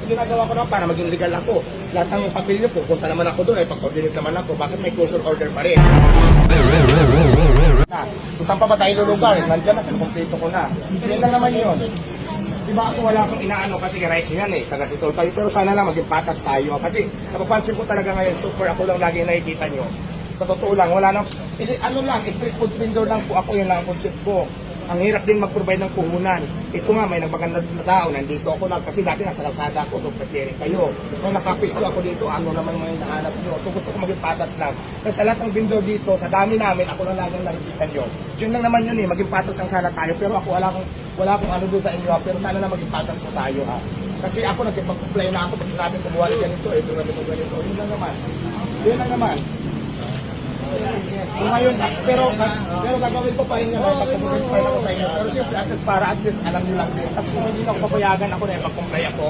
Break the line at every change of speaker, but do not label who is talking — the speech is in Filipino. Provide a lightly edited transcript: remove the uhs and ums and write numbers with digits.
ginagawa ko naman para maging legal ako. Lahat ng papel nyo, pupunta naman ako doon, pag-coordinate naman ako, bakit may closure order pa rin? Kung saan pa ba tayo lulugar? Nandiyan na, kompleto ko na. Yan lang naman yun. Diba ako wala akong inaano kasi rights yan taga-sitol tayo. Pero sana lang maging patas tayo. Kasi napapansin ko talaga ngayon, super ako lang lagi nakikita nyo. Sa totoo lang, wala nang, ano lang, street food vendor lang po ako, yun lang ang concept ko. Ang hirap din mag-provide ng puhunan. Ito nga, may nagmaganda na tao, nandito ako lang, kasi dati nasa kalsada ako, so preparing kayo. Nung nakapisto ako dito, ano naman mga hinahanap nyo. So gusto ko maging patas lang. Kasi sa lahat ng vendor dito, sa dami namin, ako lang laging nakikita nyo. Yun lang naman yun maging patas lang sana tayo. Pero ako wala akong ano doon sa inyo, pero sana na maging patas po tayo ha. Kasi ako nagpag-comply na ako pag sinabi kumuha rin ganito, ganito. Yun lang naman. Yun lang naman. Ngayon, pero gagawin ko pa rin naman pag-comply ako sa inyo. Pero siyempre, at least alam nyo lang din. Kasi kung hindi na ako papayagan ako na pag-comply ako,